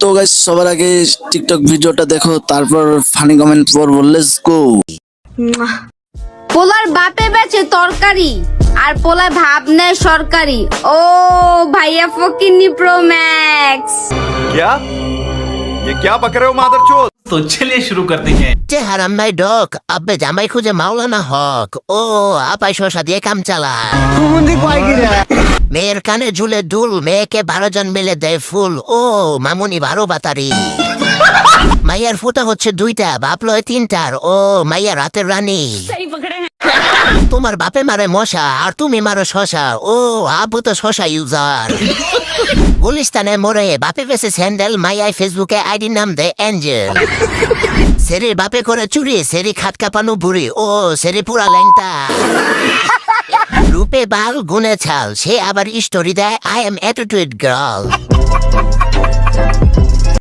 তো গাইস সবার আগে টিকটক ভিডিওটা দেখো, তারপর ফানি কমেন্ট পড়বো। Let's go. পোলার বাপে বেচে তরকারি আর পোলা ভাব নেয় সরকারি। ও ভাইয়া ফকিন্নি প্রো ম্যাক্স। क्या ये क्या बक रहे हो मादरचोद। तो चलिए शुरू करते हैं। যে হারাম ভাই ডক আব্বে জামাই খুঁজে মাওলানা হক ও আপাই শশা দিয়ে কাম চালা মেয়ের কানে ঝুলে দুল মেয়েকে 12 জন মিলে দেয় ফুল ও মামুনি 12 বাতারি মাইয়ার ফুটা হচ্ছে 2টা বাপ লয় 3টার ও মাইয়া রাতের রানী তোমার বাপে মারে মশা আর তুমি মারো শশা ও আবু তো শশা ইউজার গুলিস্তানে মরে বাপে বেসে স্যান্ডেল মাইয়াই ফেসবুকে আইডি নাম দেয় অ্যাঞ্জেল সেরির বাপে করে চুরি সেরি খাট কাঁপানো বুড়ি ও সেরি পুরা ল্যাংটা রূপে বাল গুনে ছাল সে আবার স্টোরি দেয় আই এম অ্যাটিটিউড গার্ল